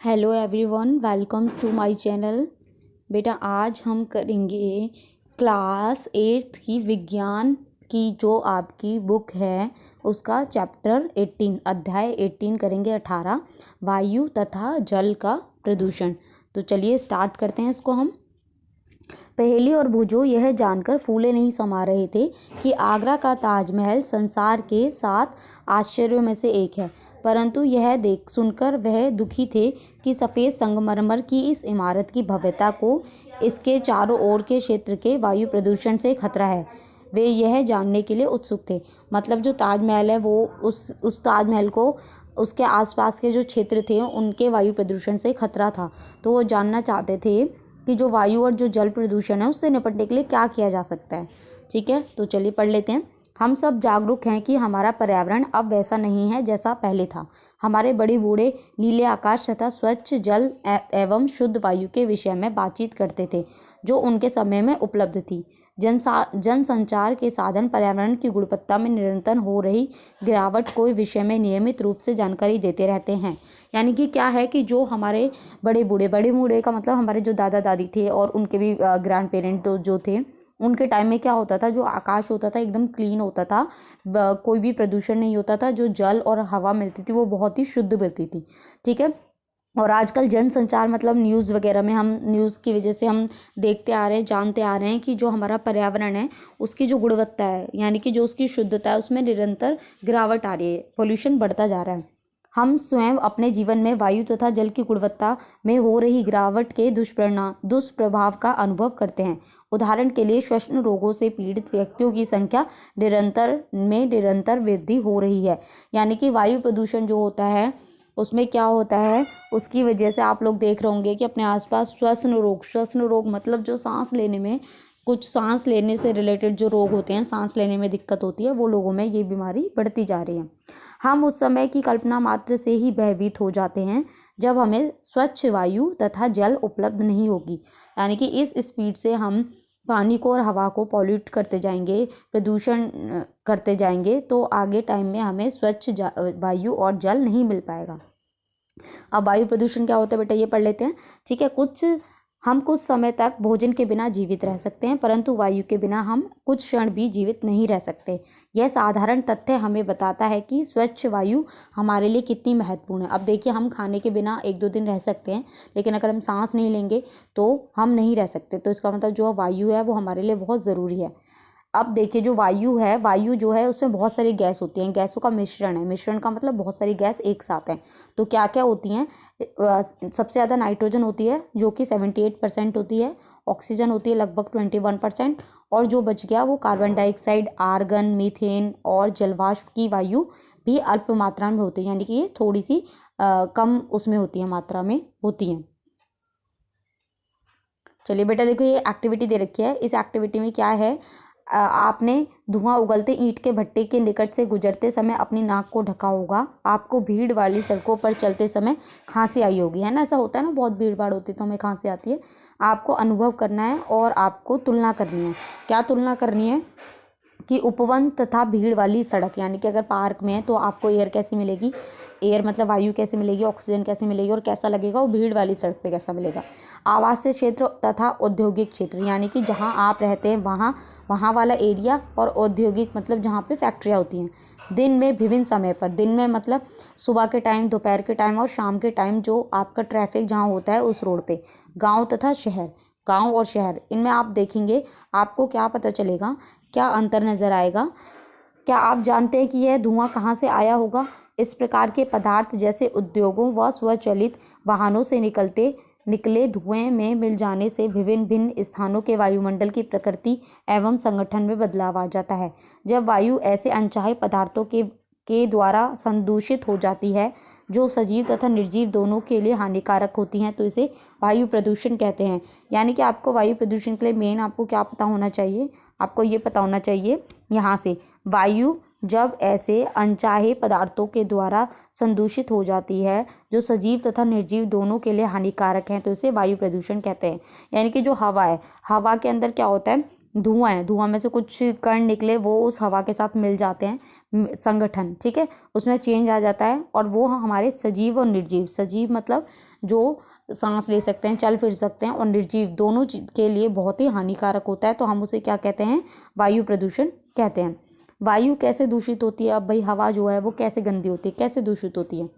Hello everyone, welcome to my channel. बेटा आज हम करेंगे क्लास 8th की विज्ञान की जो आपकी बुक है उसका चैप्टर 18 अध्याय 18 करेंगे 18 वायु तथा जल का प्रदूषण। तो चलिए स्टार्ट करते हैं इसको हम। पहेली और भुजो यह जानकर फूले नहीं समा रहे थे कि आगरा का ताजमहल संसार के 7 आश्चर्यों में से एक है, परंतु यह देख सुनकर वह दुखी थे कि सफ़ेद संगमरमर की इस इमारत की भव्यता को इसके चारों ओर के क्षेत्र के वायु प्रदूषण से खतरा है। वे यह जानने के लिए उत्सुक थे, मतलब जो ताजमहल है वो उस ताजमहल को उसके आसपास के जो क्षेत्र थे उनके वायु प्रदूषण से खतरा था। तो वो जानना चाहते थे कि जो वायु और जो जल प्रदूषण है उससे निपटने के लिए क्या किया जा सकता है। ठीक है, तो चलिए पढ़ लेते हैं। हम सब जागरूक हैं कि हमारा पर्यावरण अब वैसा नहीं है जैसा पहले था। हमारे बड़े बूढ़े नीले आकाश तथा स्वच्छ जल एवं शुद्ध वायु के विषय में बातचीत करते थे जो उनके समय में उपलब्ध थी। जनसंचार के साधन पर्यावरण की गुणवत्ता में निरंतर हो रही गिरावट को विषय में नियमित रूप से जानकारी देते रहते हैं। यानी कि क्या है कि जो हमारे बड़े बूढ़े का मतलब हमारे जो दादा दादी थे और उनके भी ग्रैंड पेरेंट जो थे उनके टाइम में क्या होता था, जो आकाश होता था एकदम क्लीन होता था, कोई भी प्रदूषण नहीं होता था, जो जल और हवा मिलती थी वो बहुत ही शुद्ध मिलती थी। ठीक है, और आजकल जनसंचार मतलब न्यूज़ वगैरह में हम न्यूज़ की वजह से हम देखते आ रहे हैं, जानते आ रहे हैं कि जो हमारा पर्यावरण है उसकी जो गुणवत्ता है यानी कि जो उसकी शुद्धता है उसमें निरंतर गिरावट आ रही है, पोल्यूशन बढ़ता जा रहा है। हम स्वयं अपने जीवन में वायु तथा जल की गुणवत्ता में हो रही गिरावट के दुष्प्रभाव का अनुभव करते हैं। उदाहरण के लिए श्वसन रोगों से पीड़ित व्यक्तियों की संख्या निरंतर वृद्धि हो रही है। यानी कि वायु प्रदूषण जो होता है उसमें क्या होता है, उसकी वजह से आप लोग देख रहे होंगे कि अपने आसपास श्वसन रोग मतलब जो सांस लेने से रिलेटेड जो रोग होते हैं, सांस लेने में दिक्कत होती है, वो लोगों में ये बीमारी बढ़ती जा रही है। हम उस समय की कल्पना मात्र से ही भयभीत हो जाते हैं जब हमें स्वच्छ वायु तथा जल उपलब्ध नहीं होगी। यानी कि इस स्पीड से हम पानी को और हवा को पॉल्यूट करते जाएंगे, प्रदूषण करते जाएंगे, तो आगे टाइम में हमें स्वच्छ वायु और जल नहीं मिल पाएगा। अब वायु प्रदूषण क्या होता है बेटा ये पढ़ लेते हैं। ठीक है, हम कुछ समय तक भोजन के बिना जीवित रह सकते हैं, परंतु वायु के बिना हम कुछ क्षण भी जीवित नहीं रह सकते। यह साधारण तथ्य हमें बताता है कि स्वच्छ वायु हमारे लिए कितनी महत्वपूर्ण है। अब देखिए, हम खाने के बिना 1-2 दिन रह सकते हैं, लेकिन अगर हम सांस नहीं लेंगे तो हम नहीं रह सकते। तो इसका मतलब जो वायु है वो हमारे लिए बहुत ज़रूरी है। अब देखिए, जो वायु जो है उसमें बहुत सारी गैस होती हैं, गैसों का मिश्रण है। मिश्रण का मतलब बहुत सारी गैस एक साथ हैं। तो क्या क्या होती हैं, सबसे ज़्यादा नाइट्रोजन होती है जो कि 78% होती है, ऑक्सीजन होती है लगभग 21%, और जो बच गया वो कार्बन डाइऑक्साइड, आर्गन, मीथेन और जलवाष्प की वायु भी अल्प मात्रा में होती है। यानी कि ये थोड़ी सी कम उसमें होती है, मात्रा में होती हैं। चलिए बेटा देखो, ये एक्टिविटी दे रखी है। इस एक्टिविटी में क्या है, आपने धुआं उगलते ईंट के भट्टे के निकट से गुजरते समय अपनी नाक को ढका होगा। आपको भीड़ वाली सड़कों पर चलते समय खांसी आई होगी, है ना। ऐसा होता है ना, बहुत भीड़ भाड़ होती है तो हमें खांसी आती है। आपको अनुभव करना है और आपको तुलना करनी है। क्या तुलना करनी है कि उपवन तथा भीड़ वाली सड़क, यानी कि अगर पार्क में है तो आपको एयर कैसी मिलेगी, एयर मतलब वायु कैसे मिलेगी, ऑक्सीजन कैसे मिलेगी, और कैसा लगेगा वो भीड़ वाली सड़क पे कैसा मिलेगा। आवासीय क्षेत्र तथा औद्योगिक क्षेत्र, यानी कि जहाँ आप रहते हैं वहाँ वाला एरिया, और औद्योगिक मतलब जहाँ पे फैक्ट्रियाँ होती हैं। दिन में विभिन्न समय पर, दिन में मतलब सुबह के टाइम, दोपहर के टाइम और शाम के टाइम जो आपका ट्रैफिक जहाँ होता है उस रोड पे। गाँव और शहर इनमें आप देखेंगे, आपको क्या पता चलेगा, क्या अंतर नज़र आएगा। क्या आप जानते हैं कि यह धुआं कहाँ से आया होगा? इस प्रकार के पदार्थ जैसे उद्योगों व स्वचालित वाहनों से निकले धुएं में मिल जाने से भिन्न स्थानों के वायुमंडल की प्रकृति एवं संगठन में बदलाव आ जाता है। जब वायु ऐसे अनचाहे पदार्थों के द्वारा संदूषित हो जाती है जो सजीव तथा निर्जीव दोनों के लिए हानिकारक होती हैं, तो इसे वायु प्रदूषण कहते हैं। यानी कि आपको वायु प्रदूषण के लिए मेन आपको क्या पता होना चाहिए, आपको ये पता होना चाहिए यहाँ से, वायु जब ऐसे अनचाहे पदार्थों के द्वारा संदूषित हो जाती है जो सजीव तथा निर्जीव दोनों के लिए हानिकारक हैं, तो इसे वायु प्रदूषण कहते हैं। यानी कि जो हवा है, हवा के अंदर क्या होता है, धुआं है, धुआं में से कुछ कण निकले वो उस हवा के साथ मिल जाते हैं, संगठन, ठीक है, उसमें चेंज आ जाता है और वो हमारे सजीव और निर्जीव, सजीव मतलब जो सांस ले सकते हैं, चल फिर सकते हैं, और निर्जीव दोनों के लिए बहुत ही हानिकारक होता है। तो हम उसे क्या कहते हैं, वायु प्रदूषण कहते हैं। वायु कैसे दूषित होती है, अब भाई हवा जो है वो कैसे गंदी होती है, कैसे दूषित होती है।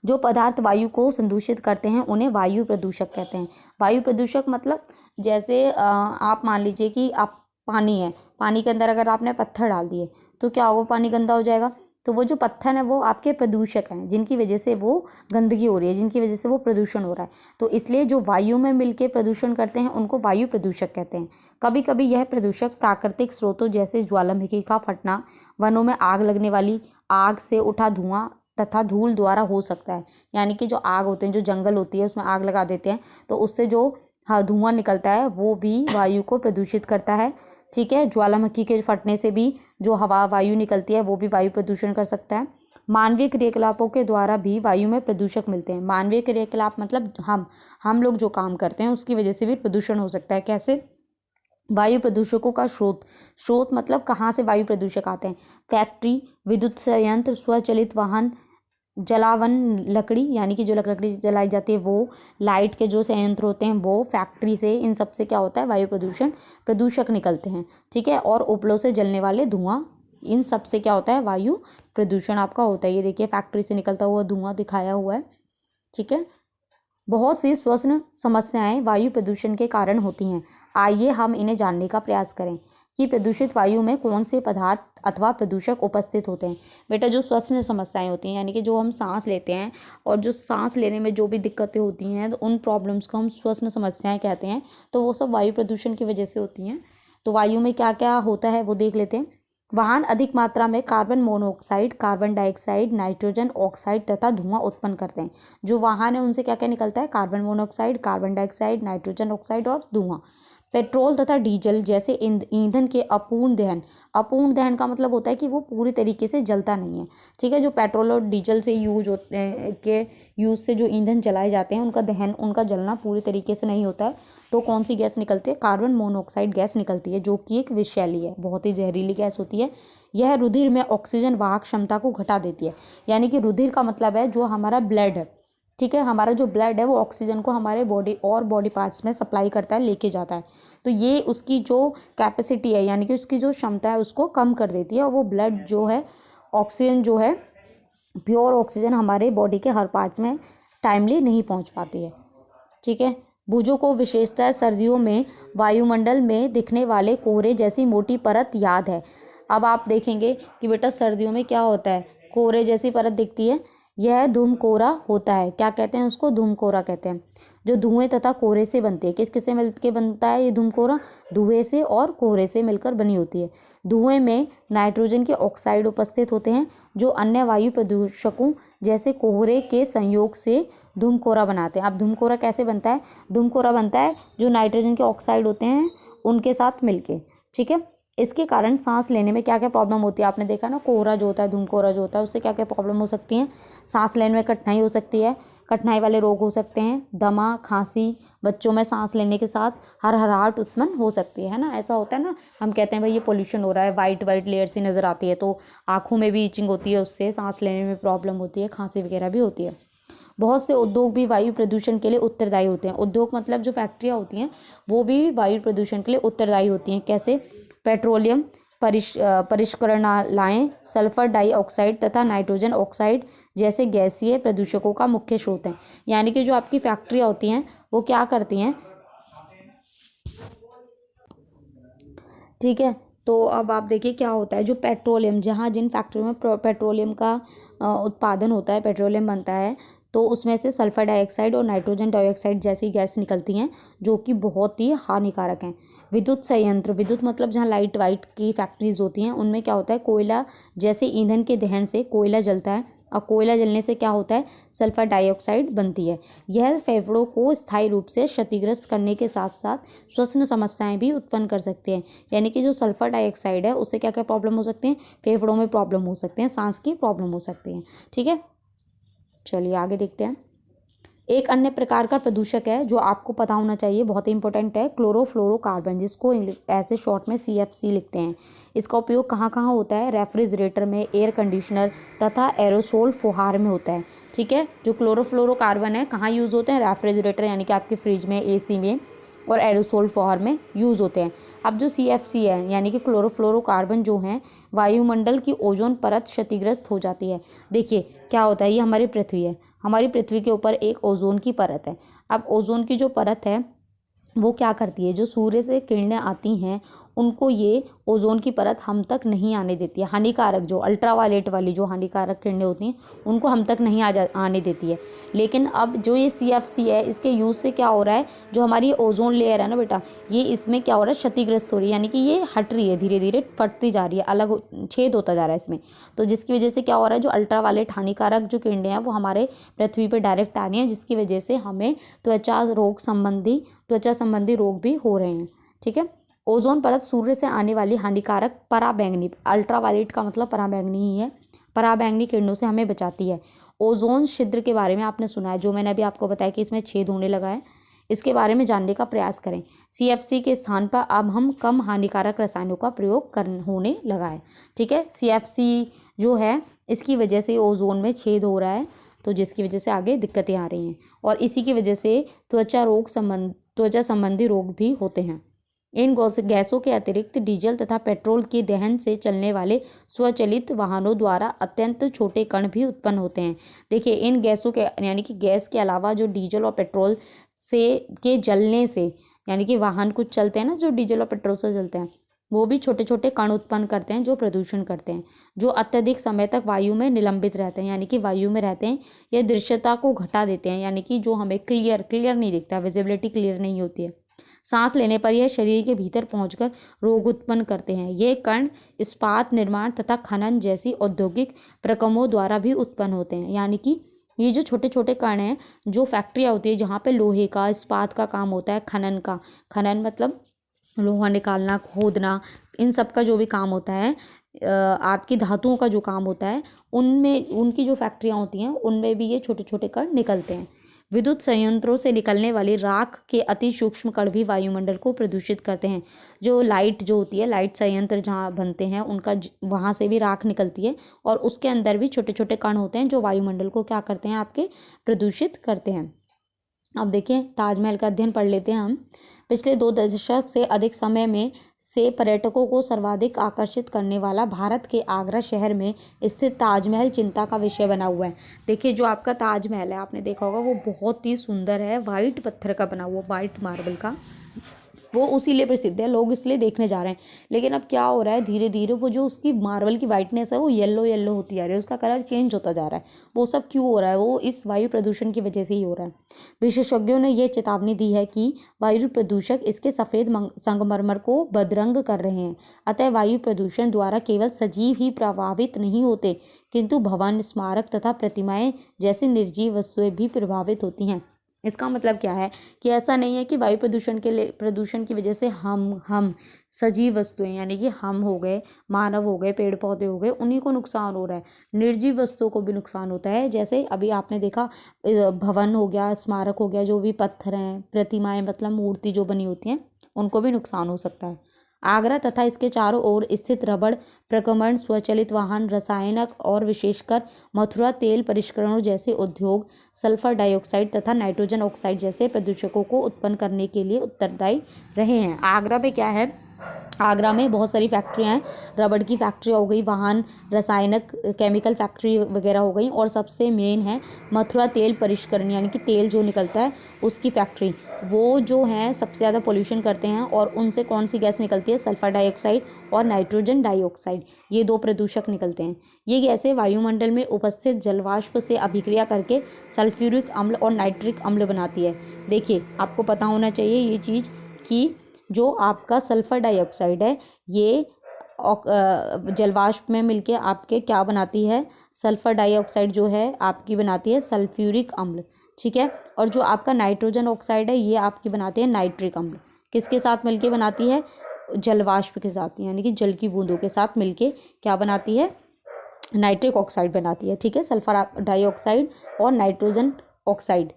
जो पदार्थ वायु को संदूषित करते हैं उन्हें वायु प्रदूषक कहते हैं। वायु प्रदूषक मतलब जैसे आप मान लीजिए कि आप पानी है, पानी के अंदर अगर आपने पत्थर डाल दिए तो क्या होगा, पानी गंदा हो जाएगा। तो वो जो पत्थर है वो आपके प्रदूषक हैं, जिनकी वजह से वो गंदगी हो रही है, जिनकी वजह से वो प्रदूषण हो रहा है। तो इसलिए जो वायु में मिलके प्रदूषण करते हैं उनको वायु प्रदूषक कहते हैं। कभी कभी यह प्रदूषक प्राकृतिक स्रोतों जैसे ज्वालामुखी का फटना, वनों में आग लगने वाली आग से उठा धुआं तथा धूल द्वारा हो सकता है। यानी कि जो आग होते हैं, जो जंगल होती है उसमें आग लगा देते हैं तो उससे जो धुआं निकलता है वो भी वायु को प्रदूषित करता है, ठीक है। ज्वालामुखी के फटने से भी जो हवा वायु निकलती है वो भी वायु प्रदूषण कर सकता है। मानवीय क्रियाकलापों के द्वारा भी वायु में प्रदूषक मिलते हैं। मानवीय क्रियाकलाप मतलब हम लोग जो काम करते हैं उसकी वजह से भी प्रदूषण हो सकता है। कैसे, वायु प्रदूषकों का स्रोत मतलब कहाँ से वायु प्रदूषक आते हैं। फैक्ट्री, विद्युत संयंत्र, स्वचालित वाहन, जलावन, लकड़ी यानी कि जो लकड़ी जलाई जाती है वो, लाइट के जो संयंत्र होते हैं वो, फैक्ट्री से, इन सब से क्या होता है, वायु प्रदूषक निकलते हैं, ठीक है। और उपलों से जलने वाले धुआं, इन सब से क्या होता है, वायु प्रदूषण आपका होता है। ये देखिए फैक्ट्री से निकलता हुआ धुआं दिखाया हुआ है, ठीक है। बहुत सी श्वसन समस्याएं वायु प्रदूषण के कारण होती हैं। आइए हम इन्हें जानने का प्रयास करें कि प्रदूषित वायु में कौन से पदार्थ अथवा प्रदूषक उपस्थित होते हैं। बेटा जो श्वसन समस्याएं होती हैं यानी कि जो हम सांस लेते हैं और जो सांस लेने में जो भी दिक्कतें होती हैं तो उन प्रॉब्लम्स को हम श्वसन समस्याएं कहते हैं। तो वो सब वायु प्रदूषण की वजह से होती हैं। तो वायु में क्या क्या होता है वो देख लेते हैं। वाहन अधिक मात्रा में carbon monoxide, carbon dioxide, nitrogen oxide तथा धुआं उत्पन्न करते हैं। जो वाहन है उनसे क्या क्या निकलता है, carbon monoxide, carbon dioxide, nitrogen oxide और धुआं। पेट्रोल तथा डीजल जैसे ईंधन के अपूर्ण दहन का मतलब होता है कि वो पूरी तरीके से जलता नहीं है, ठीक है। जो पेट्रोल और डीजल से यूज से जो ईंधन जलाए जाते हैं उनका जलना पूरी तरीके से नहीं होता है। तो कौन सी गैस निकलती है, कार्बन मोनोऑक्साइड गैस निकलती है, जो कि एक विषैली है, बहुत ही जहरीली गैस होती है। यह रुधिर में ऑक्सीजन वाहक क्षमता को घटा देती है। यानी कि रुधिर का मतलब है जो हमारा ब्लड है, ठीक है। हमारा जो ब्लड है वो ऑक्सीजन को हमारे बॉडी पार्ट्स में सप्लाई करता है, लेके जाता है। तो ये उसकी जो कैपेसिटी है यानी कि उसकी जो क्षमता है उसको कम कर देती है। और वो ब्लड जो है, ऑक्सीजन जो है, प्योर ऑक्सीजन हमारे बॉडी के हर पार्ट्स में टाइमली नहीं पहुंच पाती है, ठीक है। भुजों को विशेषतः सर्दियों में वायुमंडल में दिखने वाले कोहरे जैसी मोटी परत याद है। अब आप देखेंगे कि बेटा सर्दियों में क्या होता है, कोहरे जैसी परत दिखती है, यह धूम कोहरा होता है। क्या कहते हैं उसको, धूम कोहरा कहते हैं। जो धुएं तथा कोहरे से बनती है, किस किस से मिलकर बनता है ये धूम कोहरा, धुएं से और कोहरे से मिलकर बनी होती है। धुएं में नाइट्रोजन के ऑक्साइड उपस्थित होते हैं जो अन्य वायु प्रदूषकों जैसे कोहरे के संयोग से धूम कोहरा बनाते हैं। अब धूम कोहरा कैसे बनता है, धूम कोहरा बनता है जो नाइट्रोजन के ऑक्साइड होते हैं उनके साथ मिलके, ठीक है। इसके कारण सांस लेने में क्या क्या प्रॉब्लम होती है, आपने देखा ना, कोहरा जो होता है, धूम कोहरा जो होता है, उससे क्या क्या प्रॉब्लम हो सकती है। सांस लेने में कठिनाई हो सकती है, कठिनाई वाले रोग हो सकते हैं, दमा, खांसी, बच्चों में सांस लेने के साथ हरहराहट उत्पन्न हो सकती है ना। ऐसा होता है ना, हम कहते हैं भाई ये पोल्यूशन हो रहा है, वाइट लेयर सी नज़र आती है, तो आँखों में भी ईचिंग होती है, उससे सांस लेने में प्रॉब्लम होती है, खांसी वगैरह भी होती है। बहुत से उद्योग भी वायु प्रदूषण के लिए उत्तरदायी होते हैं। उद्योग मतलब जो फैक्ट्रियाँ होती हैं वो भी वायु प्रदूषण के लिए उत्तरदायी होती हैं। कैसे, पेट्रोलियम परिष्करणालय सल्फर डाइऑक्साइड तथा नाइट्रोजन ऑक्साइड जैसे गैसीय प्रदूषकों का मुख्य स्रोत हैं। यानी कि जो आपकी फैक्ट्रियाँ होती हैं वो क्या करती हैं, ठीक है। तो अब आप देखिए क्या होता है, जो पेट्रोलियम, जहाँ जिन फैक्ट्रियों में पेट्रोलियम का उत्पादन होता है, पेट्रोलियम बनता है, तो उसमें से सल्फर डाइऑक्साइड और नाइट्रोजन डाइऑक्साइड जैसी गैस निकलती हैं जो कि बहुत ही हानिकारक हैं। विद्युत संयंत्र, विद्युत मतलब जहाँ लाइट वाइट की फैक्ट्रीज होती हैं उनमें क्या होता है, कोयला जैसे ईंधन के दहन से कोयला जलता है और कोयला जलने से क्या होता है, सल्फर डाइऑक्साइड बनती है। यह फेफड़ों को स्थायी रूप से क्षतिग्रस्त करने के साथ साथ श्वसन समस्याएं भी उत्पन्न कर सकते हैं। यानी कि जो सल्फर डाइऑक्साइड है उससे क्या क्या प्रॉब्लम हो सकते हैं, फेफड़ों में प्रॉब्लम हो सकते हैं, सांस की प्रॉब्लम हो सकती है, ठीक है। चलिए आगे देखते हैं। एक अन्य प्रकार का प्रदूषक है जो आपको पता होना चाहिए, बहुत ही इंपॉर्टेंट है, क्लोरोफ्लोरोकार्बन, जिसको ऐसे शॉर्ट में CFC लिखते हैं। इसका उपयोग कहाँ कहाँ होता है? रेफ्रिजरेटर में, एयर कंडीशनर तथा एरोसोल फुहार में होता है। ठीक है, जो क्लोरोफ्लोरोकार्बन है कहाँ यूज़ होते हैं? रेफ्रिजरेटर यानी कि आपके फ्रिज में, AC में, और एरोसोल फुहार में यूज़ होते हैं। अब जो CFC है यानी कि क्लोरोफ्लोरोकार्बन जो हैं, वायुमंडल की ओजोन परत क्षतिग्रस्त हो जाती है। देखिए क्या होता है, ये हमारी पृथ्वी है, हमारी पृथ्वी के ऊपर एक ओजोन की परत है। अब ओजोन की जो परत है वो क्या करती है, जो सूर्य से किरणें आती हैं उनको ये ओजोन की परत हम तक नहीं आने देती है। हानिकारक जो अल्ट्रावायलेट वाली जो हानिकारक किरणें होती हैं उनको हम तक नहीं आने देती है। लेकिन अब जो ये CFC है, इसके यूज़ से क्या हो रहा है, जो हमारी ओजोन लेयर है ना बेटा, ये इसमें क्या हो रहा है, क्षतिग्रस्त हो रही है, यानी कि ये हट रही है, धीरे धीरे फटती जा रही है, अलग छेद होता जा रहा है इसमें। तो जिसकी वजह से क्या हो रहा है, जो अल्ट्रावायलेट हानिकारक जो किरणें हैं वो हमारे पृथ्वी पर डायरेक्ट आ रही हैं, जिसकी वजह से हमें त्वचा संबंधी रोग भी हो रहे हैं। ठीक है, ओजोन परत सूर्य से आने वाली हानिकारक पराबैंगनी, अल्ट्रावायलेट का मतलब पराबैंगनी ही है, पराबैंगनी किरणों से हमें बचाती है। ओजोन छिद्र के बारे में आपने सुना है, जो मैंने अभी आपको बताया कि इसमें छेद होने लगा है, इसके बारे में जानने का प्रयास करें। CFC के स्थान पर अब हम कम हानिकारक रसायनों का प्रयोग होने लगा है। ठीक है, CFC जो है इसकी वजह से ओजोन में छेद हो रहा है, तो जिसकी वजह से आगे दिक्कतें आ रही हैं, और इसी की वजह से त्वचा संबंधी रोग भी होते हैं। इन गैसों के अतिरिक्त डीजल तथा पेट्रोल के दहन से चलने वाले स्वचालित वाहनों द्वारा अत्यंत छोटे कण भी उत्पन्न होते हैं। देखिए, इन गैसों के यानी कि गैस के अलावा जो डीजल और पेट्रोल के जलने से, यानी कि वाहन कुछ चलते हैं ना जो डीजल और पेट्रोल से चलते हैं, वो भी छोटे छोटे कण उत्पन्न करते हैं जो प्रदूषण करते हैं, जो अत्यधिक समय तक वायु में निलंबित रहते हैं, यानी कि वायु में रहते हैं। ये दृश्यता को घटा देते हैं, यानी कि जो हमें क्लियर नहीं दिखता, विजिबिलिटी क्लियर नहीं होती है। सांस लेने पर यह शरीर के भीतर पहुंचकर रोग उत्पन्न करते हैं। ये कण इस्पात निर्माण तथा खनन जैसी औद्योगिक प्रक्रमों द्वारा भी उत्पन्न होते हैं। यानी कि ये जो छोटे छोटे कण हैं, जो फैक्ट्रियाँ होती है जहाँ पे लोहे का, इस्पात का काम होता है, खनन मतलब लोहा निकालना, खोदना, इन सब का जो भी काम होता है, आपकी धातुओं का जो काम होता है, उनमें उनकी जो फैक्ट्रियाँ होती हैं उनमें भी ये छोटे छोटे कण निकलते हैं। विद्युत संयंत्रों से निकलने वाली राख के अति सूक्ष्म कण भी वायुमंडल को प्रदूषित करते हैं। जो लाइट जो होती है, लाइट संयंत्र जहाँ बनते हैं उनका वहाँ से भी राख निकलती है, और उसके अंदर भी छोटे छोटे कण होते हैं जो वायुमंडल को क्या करते हैं, आपके प्रदूषित करते हैं। अब देखिए, ताजमहल का अध्ययन पढ़ लेते हैं हम। पिछले 2 दशक से अधिक समय में से पर्यटकों को सर्वाधिक आकर्षित करने वाला भारत के आगरा शहर में स्थित ताजमहल चिंता का विषय बना हुआ है। देखिए, जो आपका ताजमहल है, आपने देखा होगा, वो बहुत ही सुंदर है, वाइट पत्थर का बना हुआ, वाइट मार्बल का, वो उसी लिए प्रसिद्ध है, लोग इसलिए देखने जा रहे हैं। लेकिन अब क्या हो रहा है, धीरे धीरे वो जो उसकी मार्बल की वाइटनेस है वो येलो होती जा रही है, उसका कलर चेंज होता जा रहा है। वो सब क्यों हो रहा है? वो इस वायु प्रदूषण की वजह से ही हो रहा है। विशेषज्ञों ने यह चेतावनी दी है कि वायु प्रदूषक इसके सफ़ेद संगमरमर को बदरंग कर रहे हैं। अतः वायु प्रदूषण द्वारा केवल सजीव ही प्रभावित नहीं होते, किंतु भवन, स्मारक तथा प्रतिमाएं जैसी निर्जीव वस्तुएं भी प्रभावित होती हैं। इसका मतलब क्या है कि ऐसा नहीं है कि वायु प्रदूषण की वजह से हम सजीव वस्तुएं, यानी कि हम हो गए, मानव हो गए, पेड़ पौधे हो गए, उन्हीं को नुकसान हो रहा है, निर्जीव वस्तुओं को भी नुकसान होता है। जैसे अभी आपने देखा, भवन हो गया, स्मारक हो गया, जो भी पत्थर हैं, प्रतिमाएं मतलब मूर्ति जो बनी होती हैं, उनको भी नुकसान हो सकता है। आगरा तथा इसके चारों ओर स्थित रबड़ प्रक्रमण, स्वचालित वाहन, रसायनक और विशेषकर मथुरा तेल परिष्करणों जैसे उद्योग सल्फर डाइऑक्साइड तथा नाइट्रोजन ऑक्साइड जैसे प्रदूषकों को उत्पन्न करने के लिए उत्तरदायी रहे हैं। आगरा में क्या है, आगरा में बहुत सारी फैक्ट्रियाँ हैं, रबड़ की फैक्ट्री हो गई, वाहन, रसायनक, केमिकल फैक्ट्री वगैरह हो गई, और सबसे मेन है मथुरा तेल परिष्करण, यानी कि तेल जो निकलता है उसकी फैक्ट्री। वो जो हैं सबसे ज़्यादा पोल्यूशन करते हैं, और उनसे कौन सी गैस निकलती है? सल्फर डाइऑक्साइड और नाइट्रोजन डाइऑक्साइड, ये 2 प्रदूषक निकलते हैं। ये गैसें वायुमंडल में उपस्थित जलवाष्प से अभिक्रिया करके सल्फ्यूरिक अम्ल और नाइट्रिक अम्ल बनाती है। देखिए, आपको पता होना चाहिए ये चीज़ कि जो आपका सल्फर डाइऑक्साइड है, ये जलवाष्प में मिलके आपके क्या बनाती है? सल्फर डाइऑक्साइड जो है आपकी बनाती है सल्फ्यूरिक अम्ल। ठीक है, और जो आपका नाइट्रोजन ऑक्साइड है, ये आपकी बनाती है नाइट्रिक अम्ल। किसके साथ मिलके बनाती है? जलवाष्प के साथ, यानी कि जल की बूंदों के साथ मिलके क्या बनाती है? नाइट्रिक ऑक्साइड बनाती है। ठीक है, सल्फर डाइऑक्साइड और नाइट्रोजन ऑक्साइड,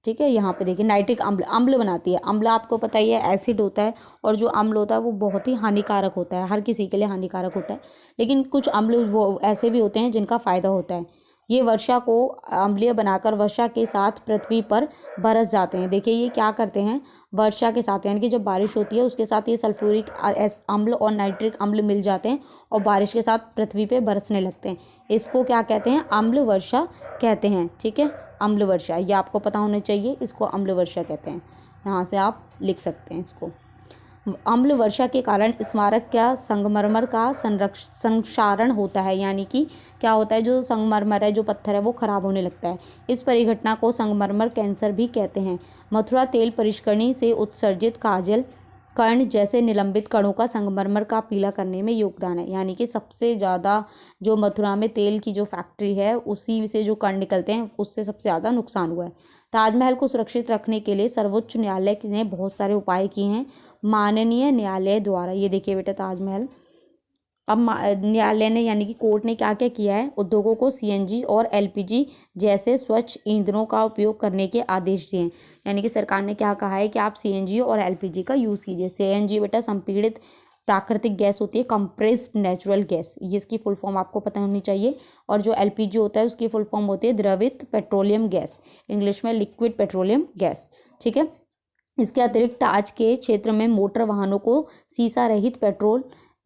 ठीक है। यहाँ पे देखिए नाइट्रिक अम्ल अम्ल बनाती है। अम्ल आपको पता ही है एसिड होता है, और जो अम्ल होता है वो बहुत ही हानिकारक होता है, हर किसी के लिए हानिकारक होता है। लेकिन कुछ अम्ल वो ऐसे भी होते हैं जिनका फ़ायदा होता है। ये वर्षा को अम्लीय बनाकर वर्षा के साथ पृथ्वी पर बरस जाते हैं। देखिए ये क्या करते हैं, वर्षा के साथ यानी कि जब बारिश होती है उसके साथ ये सल्फ्यूरिक अम्ल और नाइट्रिक अम्ल मिल जाते हैं और बारिश के साथ पृथ्वी पे बरसने लगते हैं। इसको क्या कहते हैं, अम्ल वर्षा कहते हैं। ठीक है, अम्ल वर्षा, ये आपको पता होना चाहिए, इसको अम्ल वर्षा कहते हैं। यहाँ से आप लिख सकते हैं इसको। अम्ल वर्षा के कारण स्मारक या संगमरमर का संक्षारण होता है, यानी कि क्या होता है, जो संगमरमर है, जो पत्थर है, वो खराब होने लगता है। इस परिघटना को संगमरमर कैंसर भी कहते हैं। मथुरा तेल परिष्करणी से उत्सर्जित काजल कण जैसे निलंबित कणों का संगमरमर का पीला करने में योगदान है। यानी कि सबसे ज़्यादा जो मथुरा में तेल की जो फैक्ट्री है उसी से जो कण निकलते हैं उससे सबसे ज़्यादा नुकसान हुआ है। ताजमहल को सुरक्षित रखने के लिए सर्वोच्च न्यायालय ने बहुत सारे उपाय किए हैं। माननीय न्यायालय द्वारा, ये देखिए बेटा ताजमहल, अब न्यायालय ने यानी कि कोर्ट ने क्या क्या किया है, उद्योगों को सीएनजी और एलपीजी जैसे स्वच्छ ईंधनों का उपयोग करने के आदेश दिए हैं। यानी कि सरकार ने क्या कहा है कि आप सीएनजी और एलपीजी का यूज़ कीजिए। सीएनजी बेटा संपीड़ित प्राकृतिक गैस होती है, कंप्रेस्ड नेचुरल गैस, ये इसकी फुल फॉर्म आपको पता होनी चाहिए। और जो एलपीजी होता है उसकी फुल फॉर्म होती है द्रवित पेट्रोलियम गैस, इंग्लिश में लिक्विड पेट्रोलियम गैस। ठीक है, इसके अतिरिक्त आज के क्षेत्र में मोटर वाहनों को सीसा रहित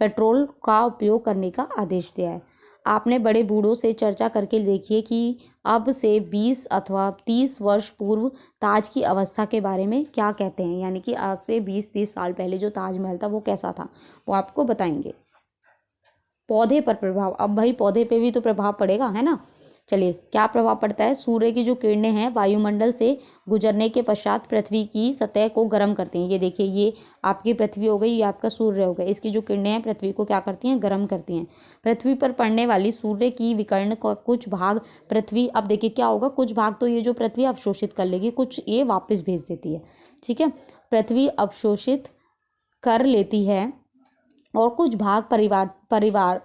पेट्रोल का उपयोग करने का आदेश दिया है। आपने बड़े बूढ़ों से चर्चा करके देखिए कि अब से 20 अथवा 30 वर्ष पूर्व ताज की अवस्था के बारे में क्या कहते हैं। यानी कि आज से 20-30 साल पहले जो ताजमहल था वो कैसा था, वो आपको बताएंगे। पौधे पर प्रभाव, अब भाई पौधे पे भी तो प्रभाव पड़ेगा, है ना। चलिए, क्या प्रभाव पड़ता है, सूर्य की जो किरणें हैं वायुमंडल से गुजरने के पश्चात पृथ्वी की सतह को गर्म करती हैं। ये देखिए, ये आपकी पृथ्वी हो गई, ये आपका सूर्य हो गया, इसकी जो किरणें हैं पृथ्वी को क्या करती हैं, गर्म करती हैं। पृथ्वी पर पड़ने वाली सूर्य की विकिरण का कुछ भाग पृथ्वी, अब देखिए क्या होगा, कुछ भाग तो ये जो पृथ्वी अवशोषित कर लेगी, कुछ ये वापस भेज देती है। ठीक है, पृथ्वी अवशोषित कर लेती है और कुछ भाग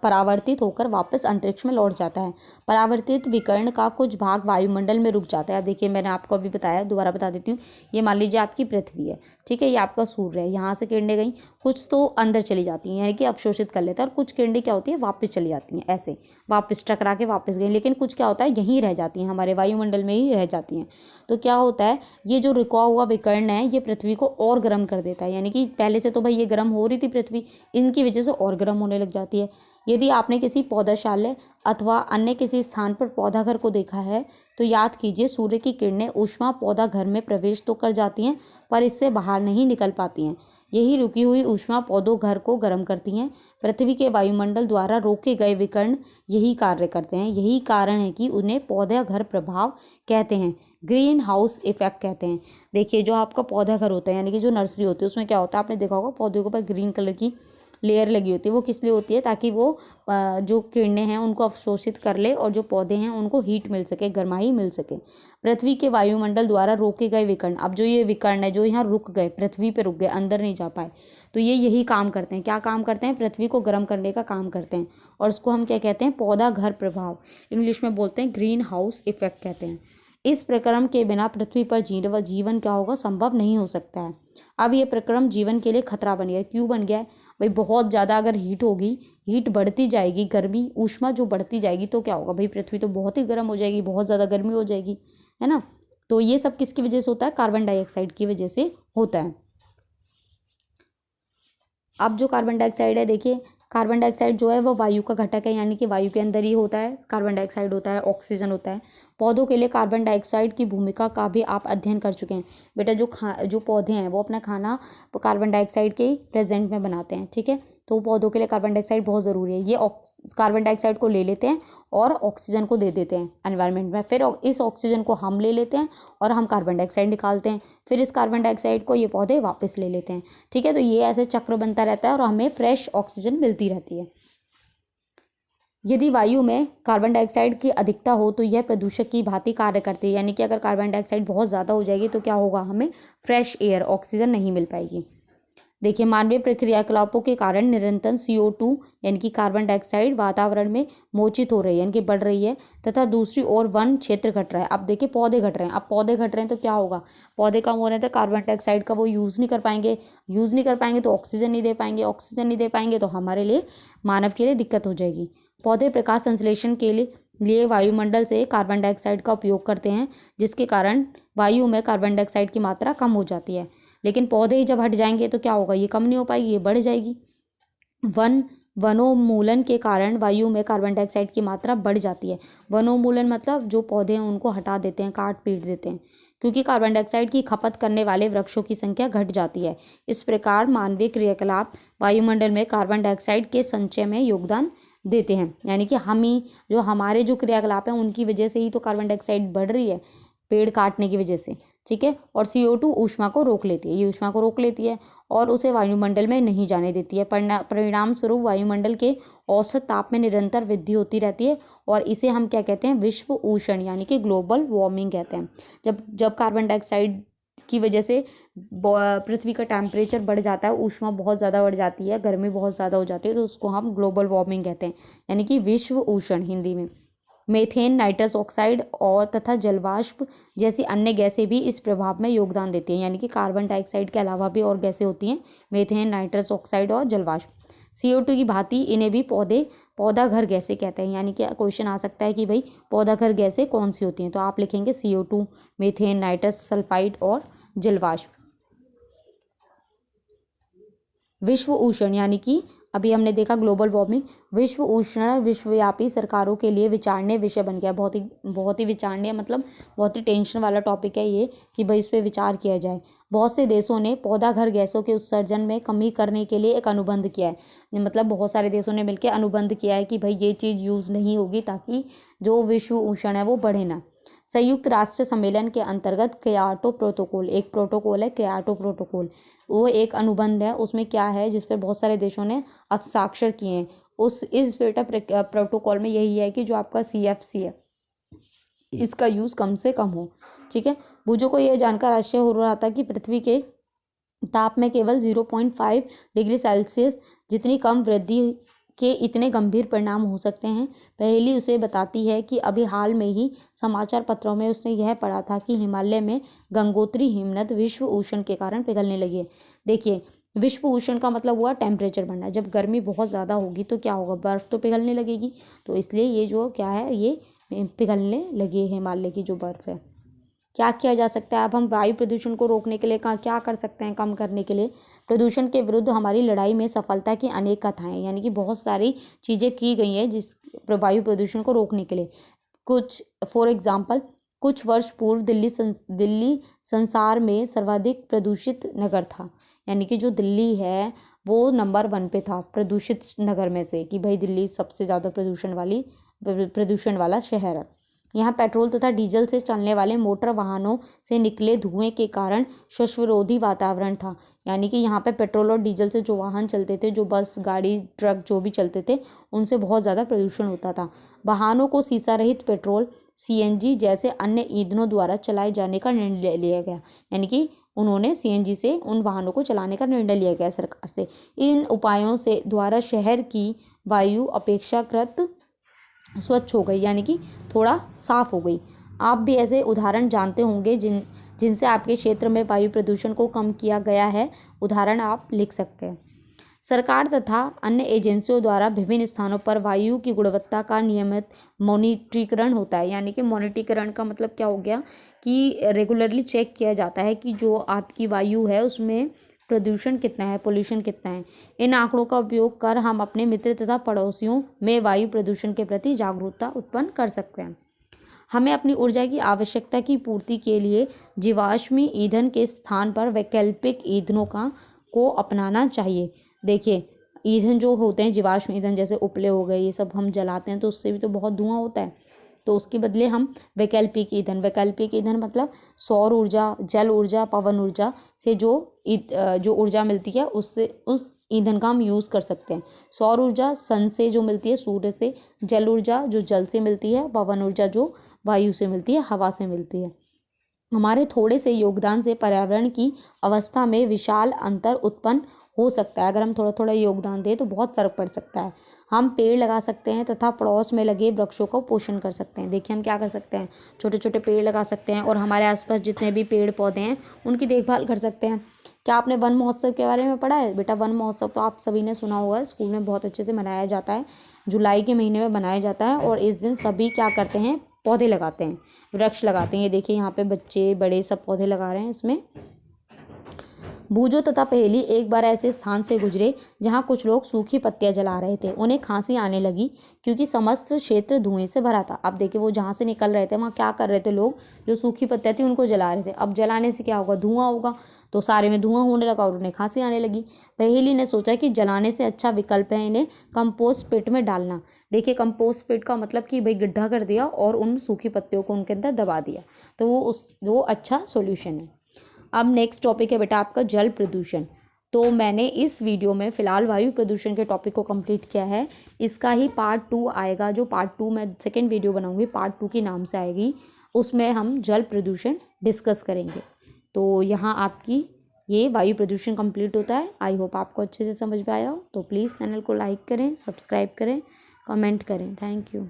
परावर्तित होकर वापस अंतरिक्ष में लौट जाता है। परावर्तित विकिरण का कुछ भाग वायुमंडल में रुक जाता है। अब देखिए, मैंने आपको अभी बताया, दोबारा बता देती हूँ। ये मान लीजिए आपकी पृथ्वी है, ठीक है, ये आपका सूर्य है, यहाँ से किरणें गई, कुछ तो अंदर चली जाती हैं यानी कि अवशोषित कर लेता है, और कुछ किरणें क्या होती है, वापस चली जाती हैं, ऐसे वापस टकरा के वापस गई। लेकिन कुछ क्या होता है, यहीं रह जाती हैं, हमारे वायुमंडल में ही रह जाती हैं। तो क्या होता है, ये जो रुका हुआ विकिरण है ये पृथ्वी को और गर्म कर देता है। यानी कि पहले से तो भाई ये गर्म हो रही थी पृथ्वी, इनकी वजह से और गर्म होने लग जाती है। यदि आपने किसी पौधाशाला अथवा अन्य किसी स्थान पर पौधा घर को देखा है तो याद कीजिए, सूर्य की किरणें ऊष्मा पौधा घर में प्रवेश तो कर जाती हैं पर इससे बाहर नहीं निकल पाती हैं। यही रुकी हुई ऊष्मा पौधों घर को गर्म करती हैं। पृथ्वी के वायुमंडल द्वारा रोके गए विकिरण यही कार्य करते हैं। यही कारण है कि उन्हें पौधा घर प्रभाव कहते हैं, ग्रीन हाउस इफेक्ट कहते हैं। देखिए, जो आपका पौधा घर होता है यानी कि जो नर्सरी होती है उसमें क्या होता है, आपने देखा होगा पौधे के ऊपर ग्रीन कलर की लेयर लगी होती है। वो किस लिए होती है, ताकि वो जो किरणें हैं उनको अवशोषित कर ले और जो पौधे हैं उनको हीट मिल सके, गर्माई मिल सके। पृथ्वी के वायुमंडल द्वारा रोके गए विकिरण, अब जो ये विकिरण है जो यहाँ रुक गए, पृथ्वी पे रुक गए, अंदर नहीं जा पाए, तो ये यही काम करते हैं। क्या काम करते हैं, पृथ्वी को गर्म करने का काम करते हैं। और उसको हम क्या कहते हैं, पौधा घर प्रभाव, इंग्लिश में बोलते हैं ग्रीन हाउस इफेक्ट कहते हैं। इस प्रक्रम के बिना पृथ्वी पर जीवन क्या होगा, संभव नहीं हो सकता है। अब ये प्रक्रम जीवन के लिए खतरा बन गया। क्यों बन गया है भाई, बहुत ज़्यादा अगर हीट होगी, हीट बढ़ती जाएगी, गर्मी ऊष्मा जो बढ़ती जाएगी तो क्या होगा भाई, पृथ्वी तो बहुत ही गर्म हो जाएगी, बहुत ज़्यादा गर्मी हो जाएगी, है ना। तो ये सब किसकी वजह से होता है, कार्बन डाइऑक्साइड की वजह से होता है। अब जो कार्बन डाइऑक्साइड है, देखिए कार्बन डाइऑक्साइड जो है वो वायु का घटक है, यानी कि वायु के अंदर ही होता है। कार्बन डाइऑक्साइड होता है, ऑक्सीजन होता है। पौधों के लिए कार्बन डाइऑक्साइड की भूमिका का भी आप अध्ययन कर चुके हैं बेटा। जो पौधे हैं वो अपना खाना कार्बन डाइऑक्साइड के प्रेजेंट में बनाते हैं, ठीक है। तो पौधों के लिए कार्बन डाइऑक्साइड बहुत ज़रूरी है। ये कार्बन डाइऑक्साइड को ले लेते हैं और ऑक्सीजन को दे देते हैं एनवायरनमेंट में, फिर इस ऑक्सीजन को हम ले लेते हैं और हम कार्बन डाइऑक्साइड निकालते हैं, फिर इस कार्बन डाइऑक्साइड को ये पौधे वापस ले लेते हैं, ठीक है। तो ये ऐसे चक्र बनता रहता है और हमें फ्रेश ऑक्सीजन मिलती रहती है। यदि वायु में कार्बन डाइऑक्साइड की अधिकता हो तो यह प्रदूषक की भांति कार्य करती है। यानी कि अगर कार्बन डाइऑक्साइड बहुत ज़्यादा हो जाएगी तो क्या होगा, हमें फ्रेश एयर ऑक्सीजन नहीं मिल पाएगी। देखिए, मानवीय क्रियाकलापों के कारण निरंतर CO2 यानी कि कार्बन डाइऑक्साइड वातावरण में मोचित हो रही है, यानी कि बढ़ रही है, तथा दूसरी ओर वन क्षेत्र घट रहा है। अब देखिए, पौधे घट रहे हैं। अब पौधे घट रहे हैं तो क्या होगा, पौधे कम हो रहे हैं तो कार्बन डाइऑक्साइड का वो यूज़ नहीं कर पाएंगे, यूज़ नहीं कर पाएंगे तो ऑक्सीजन नहीं दे पाएंगे, ऑक्सीजन नहीं दे पाएंगे तो हमारे लिए, मानव के लिए दिक्कत हो जाएगी। पौधे प्रकाश संश्लेषण के लिए वायुमंडल से कार्बन डाइऑक्साइड का उपयोग करते हैं, जिसके कारण वायु में कार्बन डाइऑक्साइड की मात्रा कम हो जाती है। लेकिन पौधे ही जब हट जाएंगे तो क्या होगा, ये कम नहीं हो पाएगी, ये बढ़ जाएगी। वनोन्मूलन के कारण वायु में कार्बन डाइऑक्साइड की मात्रा बढ़ जाती है। वनोन्मूलन मतलब जो पौधे हैं उनको हटा देते हैं, काट पीट देते हैं, क्योंकि कार्बन डाइऑक्साइड की खपत करने वाले वृक्षों की संख्या घट जाती है। इस प्रकार मानवीय क्रियाकलाप वायुमंडल में कार्बन डाइऑक्साइड के संचय में योगदान देते हैं, यानी कि हम ही जो हमारे जो क्रियाकलाप हैं उनकी वजह से ही तो कार्बन डाइऑक्साइड बढ़ रही है, पेड़ काटने की वजह से, ठीक है। और CO2 ऊष्मा को रोक लेती है, ये ऊष्मा को रोक लेती है और उसे वायुमंडल में नहीं जाने देती है। परिणाम स्वरूप वायुमंडल के औसत ताप में निरंतर वृद्धि होती रहती है और इसे हम क्या कहते हैं, विश्व उष्ण यानी कि ग्लोबल वार्मिंग कहते हैं। जब कार्बन डाइऑक्साइड की वजह से पृथ्वी का टेम्परेचर बढ़ जाता है, ऊष्मा बहुत ज़्यादा बढ़ जाती है, गर्मी बहुत ज़्यादा हो जाती है, तो उसको हम ग्लोबल वार्मिंग कहते हैं, यानी कि विश्व उष्ण हिंदी में। मीथेन, नाइट्रस ऑक्साइड और तथा जलवाष्प जैसी अन्य गैसें भी इस प्रभाव में योगदान देती हैं, यानी कि कार्बन डाइऑक्साइड के अलावा भी और गैसें होती हैं, मीथेन, नाइट्रस ऑक्साइड और जलवाष्प। CO2 की भांति इन्हें भी पौधा घर गैसें कहते हैं, यानी कि क्वेश्चन आ सकता है कि भाई पौधा घर गैसें कौन सी होती हैं, तो आप लिखेंगे CO2, मीथेन, नाइट्रस सल्फाइड और जलवाष्प। विश्व उष्ण यानी कि अभी हमने देखा ग्लोबल वार्मिंग, विश्व उष्ण विश्वव्यापी सरकारों के लिए विचारणीय विषय बन गया। बहुत ही विचारणीय मतलब बहुत ही टेंशन वाला टॉपिक है ये, कि भाई इस पर विचार किया जाए। बहुत से देशों ने पौधा घर गैसों के उत्सर्जन में कमी करने के लिए एक अनुबंध किया है, मतलब बहुत सारे देशों ने मिलकर अनुबंध किया है कि भाई ये चीज़ यूज़ नहीं होगी, ताकि जो विश्व उष्ण है वो बढ़े ना। संयुक्त राष्ट्र सम्मेलन के अंतर्गत क्योटो प्रोटोकॉल, एक प्रोटोकॉल है क्योटो प्रोटोकॉल, वो एक अनुबंध है। उसमें क्या है, जिस पर बहुत सारे देशों ने हस्ताक्षर किए हैं। इस प्रोटोकॉल में यही है कि जो आपका CFC है इसका यूज़ कम से कम हो, ठीक है। बुझो को यह जानकर आश्चर्य हो रहा था कि पृथ्वी के ताप में केवल 0.5 डिग्री सेल्सियस जितनी कम वृद्धि के इतने गंभीर परिणाम हो सकते हैं। पहली उसे बताती है कि अभी हाल में ही समाचार पत्रों में उसने यह पढ़ा था कि हिमालय में गंगोत्री हिमनद विश्व उष्ण के कारण पिघलने लगी है। देखिए, विश्व उष्ण का मतलब हुआ टेम्परेचर बढ़ना। जब गर्मी बहुत ज़्यादा होगी तो क्या होगा, बर्फ़ तो पिघलने लगेगी, तो इसलिए ये जो क्या है, ये पिघलने लगी है हिमालय की जो बर्फ़ है। क्या किया जा सकता है, अब हम वायु प्रदूषण को रोकने के लिए क्या कर सकते हैं, कम करने के लिए। प्रदूषण के विरुद्ध हमारी लड़ाई में सफलता की अनेक कथाएं, यानी कि बहुत सारी चीज़ें की गई हैं जिस वायु प्रदूषण को रोकने के लिए। कुछ फॉर एग्जांपल, कुछ वर्ष पूर्व दिल्ली संसार में सर्वाधिक प्रदूषित नगर था, यानी कि जो दिल्ली है वो नंबर 1 पे था प्रदूषित नगर में से, कि भाई दिल्ली सबसे ज़्यादा प्रदूषण वाला शहर है। यहाँ पेट्रोल तथा डीजल से चलने वाले मोटर वाहनों से निकले धुएं के कारण श्वसनरोधी वातावरण था, यानी कि यहाँ पे पेट्रोल और डीजल से जो वाहन चलते थे, जो बस, गाड़ी, ट्रक जो भी चलते थे, उनसे बहुत ज़्यादा प्रदूषण होता था। वाहनों को सीसा रहित पेट्रोल, CNG जैसे अन्य ईंधनों द्वारा चलाए जाने का निर्णय लिया गया, यानी कि उन्होंने CNG से उन वाहनों को चलाने का निर्णय लिया गया सरकार से। इन उपायों से द्वारा शहर की वायु अपेक्षाकृत स्वच्छ हो गई, यानी कि थोड़ा साफ हो गई। आप भी ऐसे उदाहरण जानते होंगे जिनसे आपके क्षेत्र में वायु प्रदूषण को कम किया गया है, उदाहरण आप लिख सकते हैं। सरकार तथा अन्य एजेंसियों द्वारा विभिन्न स्थानों पर वायु की गुणवत्ता का नियमित मॉनिटरीकरण होता है, यानी कि मॉनिटरीकरण का मतलब क्या हो गया कि रेगुलरली चेक किया जाता है कि जो आपकी वायु है उसमें प्रदूषण कितना है, पोल्यूशन कितना है। इन आंकड़ों का उपयोग कर हम अपने मित्र तथा पड़ोसियों में वायु प्रदूषण के प्रति जागरूकता उत्पन्न कर सकते हैं। हमें अपनी ऊर्जा की आवश्यकता की पूर्ति के लिए जीवाश्मी ईंधन के स्थान पर वैकल्पिक ईंधनों को अपनाना चाहिए। देखिए, ईंधन जो होते हैं जीवाश्म ईंधन, जैसे उपले हो गए, ये सब हम जलाते हैं तो उससे भी तो बहुत धुआं होता है, तो उसके बदले हम वैकल्पिक ईंधन मतलब सौर ऊर्जा, जल ऊर्जा, पवन ऊर्जा से जो ऊर्जा मिलती है उससे उस ईंधन का हम यूज़ कर सकते हैं। सौर ऊर्जा सन से जो मिलती है, सूर्य से, जल ऊर्जा जो जल से मिलती है, पवन ऊर्जा जो वायु से मिलती है, हवा से मिलती है। हमारे थोड़े से योगदान से पर्यावरण की अवस्था में विशाल अंतर उत्पन्न हो सकता है। अगर हम थोड़ा थोड़ा योगदान दें तो बहुत फ़र्क पड़ सकता है। हम पेड़ लगा सकते हैं तथा पड़ोस में लगे वृक्षों को पोषण कर सकते हैं। देखिए हम क्या कर सकते हैं, छोटे छोटे पेड़ लगा सकते हैं और हमारे आसपास जितने भी पेड़ पौधे हैं उनकी देखभाल कर सकते हैं। क्या आपने वन महोत्सव के बारे में पढ़ा है? बेटा वन महोत्सव तो आप सभी ने सुना होगा, स्कूल में बहुत अच्छे से मनाया जाता है। जुलाई के महीने में मनाया जाता है और इस दिन सभी क्या करते हैं, पौधे लगाते हैं, वृक्ष लगाते हैं। ये देखिए यहाँ पे बच्चे बड़े सब पौधे लगा रहे हैं इसमें। बूझो तथा पहेली एक बार ऐसे स्थान से गुजरे जहाँ कुछ लोग सूखी पत्तियां जला रहे थे। उन्हें खांसी आने लगी क्योंकि समस्त क्षेत्र धुएं से भरा था। अब देखिए वो जहाँ से निकल रहे थे वहाँ क्या कर रहे थे लोग, जो सूखी पत्तियां थी उनको जला रहे थे। अब जलाने से क्या होगा, धुआं होगा, तो सारे में धुआं होने लगा और उन्हें खांसी आने लगी। पहेली ने सोचा कि जलाने से अच्छा विकल्प है इन्हें कंपोस्ट पिट में डालना। देखिए कंपोस्ट पिट का मतलब कि भाई गड्ढा कर दिया और उन सूखी पत्तियों को उनके अंदर दबा दिया, तो वो अच्छा सॉल्यूशन है। अब नेक्स्ट टॉपिक है बेटा आपका जल प्रदूषण। तो मैंने इस वीडियो में फ़िलहाल वायु प्रदूषण के टॉपिक को कंप्लीट किया है। इसका ही पार्ट 2 आएगा, जो पार्ट 2 मैं सेकेंड वीडियो बनाऊंगी, पार्ट 2 के नाम से आएगी। उसमें हम जल प्रदूषण डिस्कस करेंगे। तो यहाँ आपकी ये वायु प्रदूषण कंप्लीट होता है। आई होप आपको अच्छे से समझ में आया हो। तो प्लीज़ चैनल को लाइक करें, सब्सक्राइब करें, कमेंट करें। Thank you.